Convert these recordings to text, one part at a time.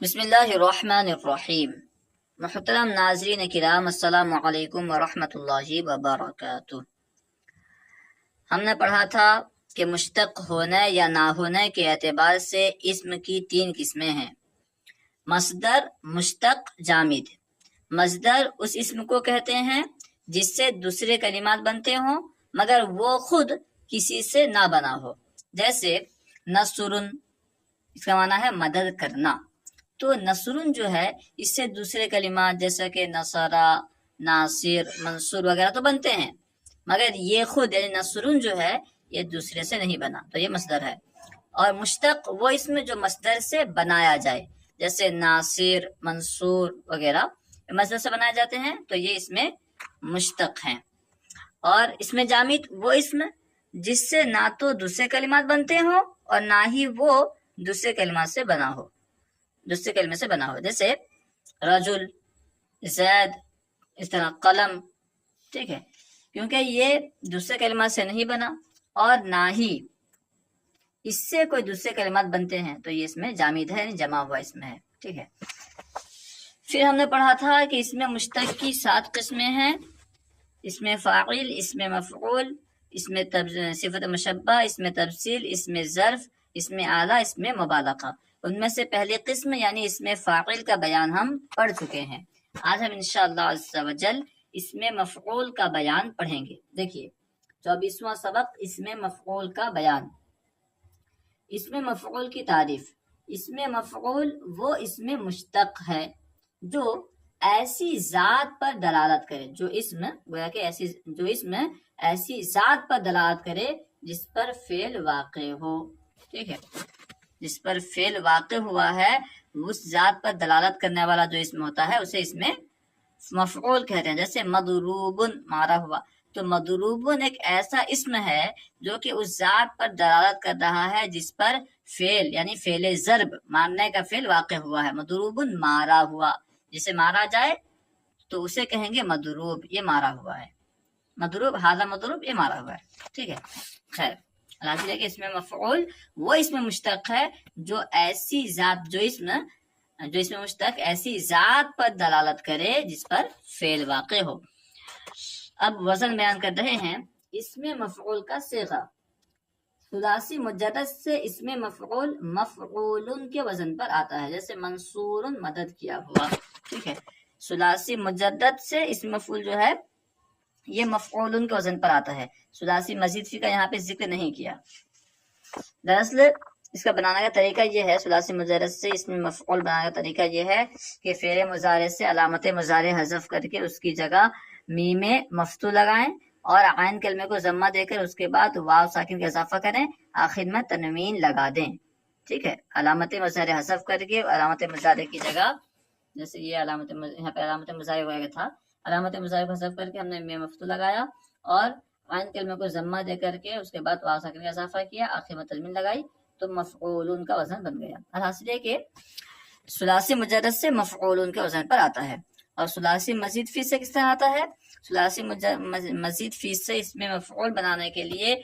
بسم اللہ الرحمن الرحیم۔ محترم ناظرین کرام، السلام علیکم ورحمۃ اللہ وبرکاتہ۔ ہم نے پڑھا تھا کہ مشتق ہونے یا نہ ہونے کے اعتبار سے اسم کی 3 قسمیں ہیں: مصدر، مشتق، جامد۔ مصدر اس اسم کو کہتے ہیں جس سے دوسرے کلمات بنتے ہوں مگر وہ خود کسی سے نہ بنا ہو، جیسے نصرن، اس کا معنی ہے مدد کرنا۔ تو نصرن جو ہے اس سے دوسرے کلمات جیسا کہ نصرہ، ناصر، منصور وغیرہ تو بنتے ہیں، مگر یہ خود یعنی نصرن جو ہے یہ دوسرے سے نہیں بنا، تو یہ مصدر ہے۔ اور مشتق وہ اسم جو مصدر سے بنایا جائے، جیسے ناصر، منصور وغیرہ مصدر سے بنائے جاتے ہیں، تو یہ اس میں مشتق ہیں۔ اور اس میں جامد وہ اسم جس سے نہ تو دوسرے کلمات بنتے ہوں اور نہ ہی وہ دوسرے کلمات سے بنا ہو، دوسرے کلمے سے بنا ہو، جیسے رجل، زید، اس طرح قلم، ٹھیک ہے، کیونکہ یہ دوسرے کلمات سے نہیں بنا اور نہ ہی اس سے کوئی دوسرے کلمات بنتے ہیں، تو یہ اس میں جامد ہے، یعنی جمع ہوا اس میں ہے، ٹھیک ہے۔ پھر ہم نے پڑھا تھا کہ اس میں مشتق کی 7 قسمیں ہیں: اس میں فاعل، اس میں مفعول، اس میں صفت مشبہ، اس میں تفصیل، اس میں ظرف، اس میں اعلیٰ، اس میں مبالغہ۔ ان میں سے پہلی قسم یعنی اس میں فاعل کا بیان ہم پڑھ چکے ہیں۔ آج ہم انشاءاللہ عز و جل اس میں مفعول کا بیان پڑھیں گے۔ دیکھیے 24واں سبق، اس میں مفعول کا بیان۔ اس میں مفعول کی تعریف: اس میں مفعول وہ اس میں مشتق ہے جو ایسی ذات پر دلالت کرے، جو اسم گویا کہ ایسی ذات پر دلالت کرے جس پر فعل واقع ہو، ٹھیک ہے، جس پر فعل واقع ہوا ہے اس ذات پر دلالت کرنے والا جو اسم ہوتا ہے اسے اس میں مفعول کہتے ہیں۔ جیسے مضروبن، مارا ہوا، تو مضروبن ایک ایسا اسم ہے جو کہ اس ذات پر دلالت کر رہا ہے جس پر فعل یعنی فعل ضرب، مارنے کا فعل واقع ہوا ہے۔ مضروبن مارا ہوا، جسے مارا جائے تو اسے کہیں گے مضروب، یہ مارا ہوا ہے، مضروب، ہذا مضروب، یہ مارا ہوا ہے، ٹھیک ہے۔ خیر، حاصل ہے کہ اس میں مفعول وہ اس میں مشتق ہے جو ایسی ذات، جو اس میں مشتق ایسی ذات پر دلالت کرے جس پر فعل واقع ہو۔ اب وزن بیان کر رہے ہیں۔ اس میں مفعول کا صیغہ: ثلاثی مجرد سے اس میں مفعول مفعول کے وزن پر آتا ہے، جیسے منصور، مدد کیا ہوا، ٹھیک ہے۔ ثلاثی مجرد سے اس میں مفعول جو ہے یہ مفعول کے وزن پر آتا ہے۔ ثلاثی مزید فی کا یہاں پہ ذکر نہیں کیا۔ دراصل اس کا بنانے کا طریقہ یہ ہے، ثلاثی مجرد سے اس میں مفعول بنانے کا طریقہ یہ ہے کہ فعل مضارع سے علامت مضارع حذف کر کے اس کی جگہ میم مفتوح لگائیں اور عین کلمے کو ضمہ دے کر اس کے بعد واو ساکن کا اضافہ کریں، آخر میں تنوین لگا دیں، ٹھیک ہے۔ علامت مضارع حذف کر کے علامت مضارع کی جگہ، جیسے یہ یہاں پہ علامت مضارع ہوا تھا، علامت مضارع کو حذف کر کے ہم نے میم مفتوح لگایا اور عین کلمے کو ضمہ دے کر کے اس کے بعد واو ساکن کا اضافہ کیا، آخر میں تنوین لگائی، تو مفعول کا وزن بن گیا۔ حاصل ہے کہ ثلاثی مجرد سے مفعول کے وزن پر آتا ہے۔ اور ثلاثی مزید فی سے کس طرح آتا ہے؟ ثلاثی مزید فی سے اس میں مفعول بنانے کے لیے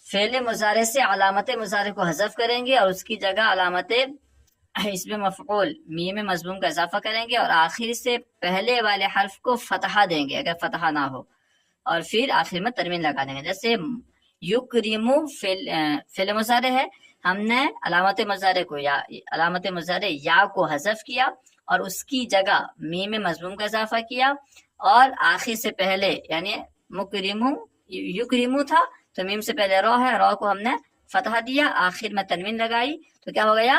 فعل مضارع سے علامت مضارع کو حذف کریں گے اور اس کی جگہ علامت اس میں مفعول میم مضموم کا اضافہ کریں گے اور آخر سے پہلے والے حرف کو فتحہ دیں گے اگر فتحہ نہ ہو، اور پھر آخر میں تنوین لگا دیں گے۔ جیسے یکرمو فعل مضارع ہے، ہم نے علامت مضارع یا کو حذف کیا اور اس کی جگہ میم مضموم کا اضافہ کیا اور آخر سے پہلے یعنی یکرمو تھا تو میم سے پہلے رو ہے، رو کو ہم نے فتحہ دیا، آخر میں تنوین لگائی، تو کیا ہو گیا؟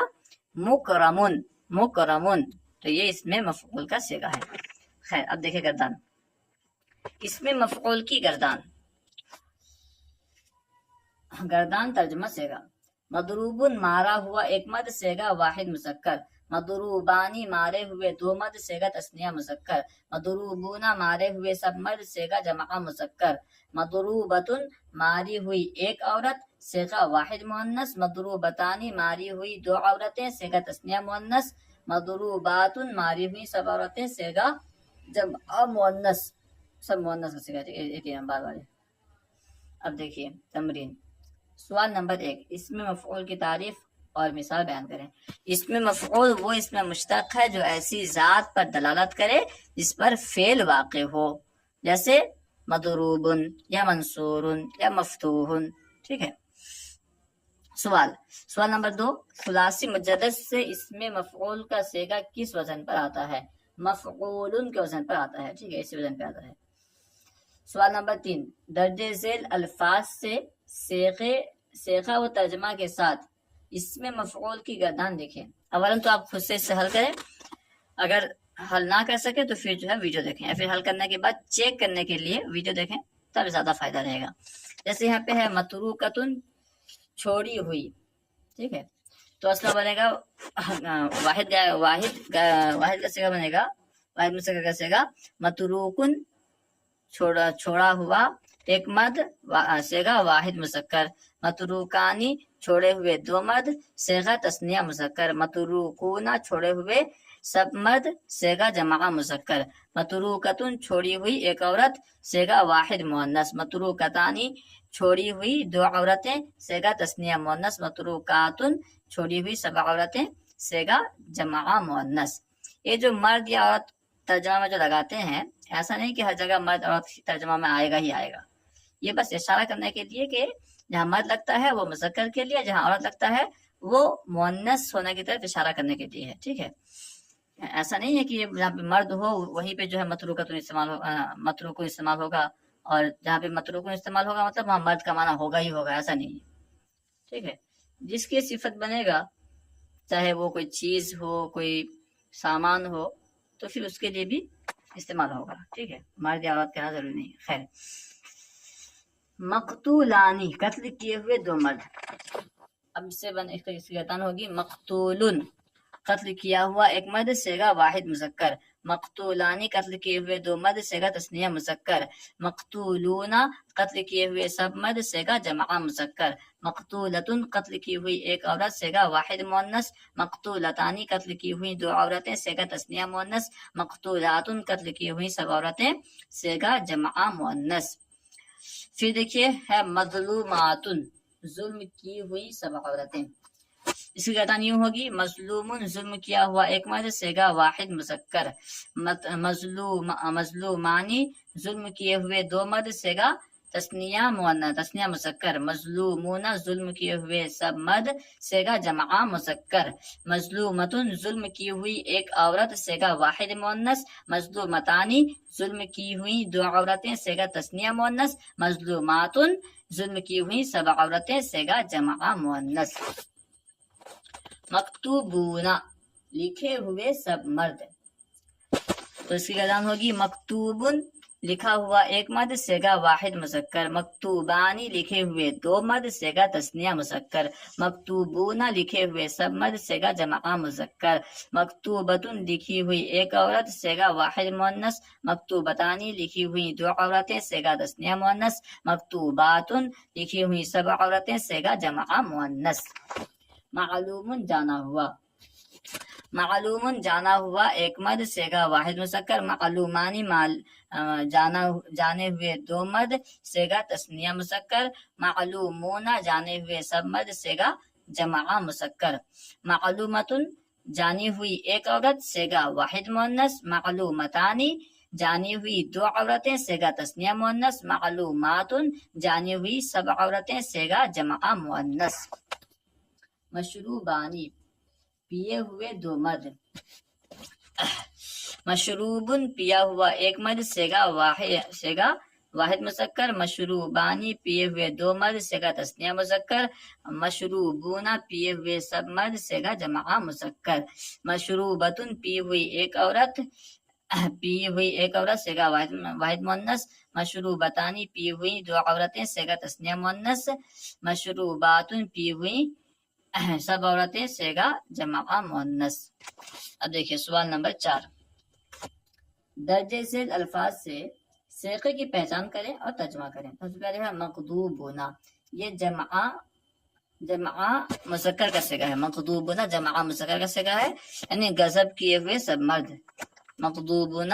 مکرمن، تو یہ اس میں مفعول کا صیغہ ہے۔ خیر، اب دیکھیں گردان، اس میں مفعول کی گردان ترجمہ صیغہ: مضروبن مارا ہوا ایک مد صیغہ واحد مذکر، مضروبانی مارے ہوئے 2 مد صیغہ تثنیہ مذکر، مضروبون مارے ہوئے سب مد صیغہ جمع مذکر، مضروبتن ماری ہوئی ایک عورت صیغہ واحد مؤنث، مضروبتانی ماری ہوئی 2 عورتیں صیغہ تثنیہ مؤنث، مضروباتن ماری ہوئی سب عورتیں صیغہ جمع مؤنث، سب مؤنث کا صیغہ ایک ہی نمبر والے۔ اب دیکھیے تمرین، سوال نمبر 1، اس میں مفعول کی تعریف اور مثال بیان کریں. اس میں مفعول وہ اس میں مشتق ہے جو ایسی ذات پر دلالت کرے جس پر فعل واقع ہو، جیسے مضروب یا منصور یا مفتوح. ٹھیک ہے. سوال نمبر 2، ثلاثی مجدد سے اس میں مفعول کا صیغہ کس وزن پر آتا ہے؟ مفعول کے وزن پر آتا ہے. ٹھیک ہے، اسی وزن پر آتا ہے. سوال نمبر 3، درجہ ذیل الفاظ سے صیغہ و ترجمہ کے ساتھ اس میں مفعول کی گردان لکھیں. اولا تو آپ خود سے اس سے حل کریں، اگر حل نہ کر سکے تو پھر جو ہے ویڈیو دیکھیں، یا پھر حل کرنے کے بعد چیک کرنے کے لیے ویڈیو دیکھیں، تب زیادہ فائدہ رہے گا. جیسے یہاں پہ ہے متروکتن، چھوڑی ہوئی. ٹھیک ہے، تو اصلا بنے گا واحد کا صیغہ بنے گا، واحد مذکر کا صیغہ متروکن، چھوڑا ہوا. ایک مد صیغہ واحد مذکر. متروکانی، چھوڑے ہوئے دو مد صیغہ تثنیہ مذکر. متروکونا، چھوڑے ہوئے سب مد صیغہ جمع مذکر. متروکتن، چھوڑی ہوئی ایک عورت صیغہ واحد مؤنث. متروکتانی، چھوڑی ہوئی دو عورتیں صیغہ تثنیہ مؤنث. متروکاتن، چھوڑی ہوئی سب عورتیں صیغہ جمع مؤنث. یہ جو مرد یا عورت ترجمہ میں جو لگاتے ہیں، ایسا نہیں کہ ہر جگہ مرد عورت ترجمہ میں آئے گا ہی آئے گا. یہ بس اشارہ کرنے کے لیے کہ جہاں مرد لگتا ہے وہ مذکر کے لیے، جہاں عورت لگتا ہے وہ مؤنث ہونے کی طرف اشارہ کرنے کے لیے ہے. ٹھیک ہے، ایسا نہیں ہے کہ جہاں پہ مرد ہو وہیں پہ جو ہے متروکتن استعمال ہوگا، اور جہاں پہ متروکن استعمال ہوگا مطلب وہاں مرد کا معنی ہوگا ہی ہوگا، ایسا نہیں ہے. ٹھیک ہے، جس کی صفت بنے گا، چاہے وہ کوئی چیز ہو، کوئی سامان ہو، تو پھر اس کے لیے بھی استعمال ہوگا. ٹھیک ہے، مرد یا عورت کہنا ضروری نہیں. خیر، مقتولانی، قتل کیے ہوئے دو مرد. اب اس کی گردان ہوگی مقتولن، قتل کیا ہوا ایک مرد صیغہ واحد مذکر. مقتولانی، قتل کیے ہوئے دو مرد صیغہ تثنیہ مذکر. مقتولون، قتل کیے ہوئے سب مرد صیغہ جمع مذکر. مقتولتن، قتل کی ہوئی ایک عورت صیغہ واحد مؤنث. مقتولتانی، قتل کی ہوئی دو عورتیں صیغہ تثنیہ مؤنث. مقتولاتن، قتل کی ہوئی سب عورتیں صیغہ جمع مؤنث. پھر دیکھیے ہے مظلوماتن، ظلم کی ہوئی سب عورتیں. اس کی گردان یوں ہوگی مظلومن، ظلم کیا ہوا ایک مرد صیغہ واحد مذکر. مظلومانی، ظلم کیے ہوئے دو مرد صیغہ تثنیہ مذکر. مظلومون، ظلم کیے ہوئے سب مرد صیغہ جمع مذکر. مظلومتن، ظلم کی ہوئی ایک عورت صیغہ واحد مؤنث. مظلومتانی، ظلم کی ہوئی دو عورتیں صیغہ تثنیہ مؤنث. مظلوماتن، ظلم کی ہوئی سب عورتیں صیغہ جمع مؤنث. مکتوبون، لکھے ہوئے سب مرد. تو اس کی گردان ہوگی مکتوبن، لکھا ہوا ایک مرد صیغہ واحد مذکر. مکتوبانی، لکھے ہوئے دو مرد صیغہ تثنیہ مذکر. مکتوبون، لکھے ہوئے سب مرد صیغہ جمع مذکر. مکتوبتن، لکھی ہوئی ایک عورت صیغہ واحد مؤنث. مکتوبتانی، لکھی ہوئی دو عورتیں صیغہ تثنیہ مؤنث. مکتوباتن، لکھی ہوئی سب عورتیں صیغہ جمع مؤنث. معلوم، جانا ہوا. معلوم، جانا ہوا ایک مرد صیغہ واحد مذکر. معلومانی، جانے ہوئے دو مرد صیغہ تثنیہ مذکر. معلومون، جانے ہوئے سب مرد صیغہ جمع مذکر. معلومتن، جانی ہوئی ایک عورت صیغہ واحد مؤنث. معلومتانی، جانی ہوئی دو عورتیں صیغہ تثنیہ مؤنث. معلوماتن، جانی ہوئی سب عورتیں صیغہ جمع مؤنث. مشروبانی، پیے ہوئے دو مرد. مشروبن، پیا ہوا ایک مرد صیغہ واحد مذکر. مشروبانی، پیے ہوئے دو مرد صیغہ تثنیہ مذکر. مشروبون، پیے ہوئے سب مرد صیغہ جمع مذکر. مشروبتن، پی ہوئی ایک عورت صیغہ واحد مؤنث. مشروبتانی، پی ہوئی دو عورتیں صیغہ تثنیہ مؤنث. مشروباتن، پی ہوئی سب عورتیں صیغہ جمع مؤنث. اب دیکھیے سوال نمبر 4، درجہ ذیل الفاظ سے صیغے کی پہچان کریں اور ترجمہ کریں. سب سے پہلے ہے مغضوبون، یہ جمع مذکر کا صیغہ ہے. مغضوبون جمع مذکر کا صیغہ ہے، یعنی غضب کیے ہوئے سب مرد. مغضوبون،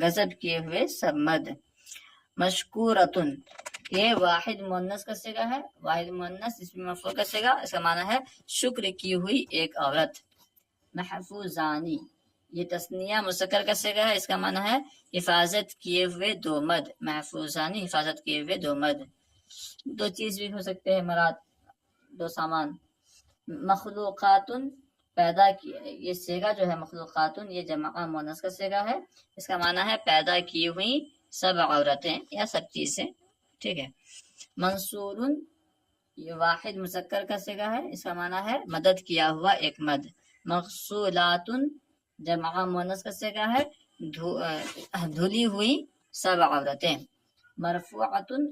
غضب کیے ہوئے سب مرد. مشکورتن، یہ واحد مؤنث کا صیغہ ہے، واحد مؤنث اسم مفعول کا صیغہ، اس کا معنی ہے شکر کی ہوئی ایک عورت۔ محفوظانی یہ تثنیہ مذکر کا صیغہ ہے، اس کا معنی ہے حفاظت کیے ہوئے دو مرد، محفوظانی حفاظت کیے ہوئے دو مرد۔ دو چیز بھی ہو سکتے ہیں مراد، دو سامان۔ مخلوقاتن پیدا کی، یہ صیغہ جو ہے مخلوقاتن یہ جمع مؤنث کا صیغہ ہے، اس کا معنی ہے پیدا کی ہوئی سب عورتیں یا سب چیزیں، ٹھیک ہے۔ منصورن یہ واحد مذکر کا صیغہ ہے، اس کا معنی ہے مدد کیا ہوا ایک مرد۔ مغسولاتن جمع مؤنث کا صیغہ ہے، دھلی ہوئی سب عورتیں۔ مرفوعتن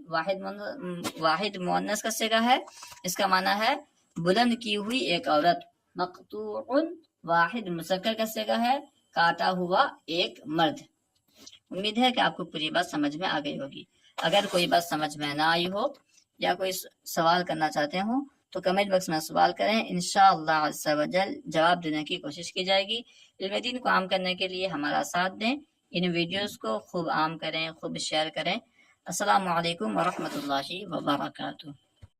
واحد مؤنث کا صیغہ ہے، اس کا معنی ہے بلند کی ہوئی ایک عورت۔ مقطوع واحد مذکر کا صیغہ ہے، کاٹا ہوا ایک مرد۔ امید ہے کہ آپ کو پوری بات سمجھ میں آ گئی ہوگی۔ اگر کوئی بات سمجھ میں نہ آئی ہو یا کوئی سوال کرنا چاہتے ہوں تو کمنٹ باکس میں سوال کریں، انشاءاللہ عز و جل جواب دینے کی کوشش کی جائے گی۔ علم دین کو عام کرنے کے لیے ہمارا ساتھ دیں، ان ویڈیوز کو خوب عام کریں، خوب شیئر کریں۔ السلام علیکم ورحمۃ اللہ وبرکاتہ۔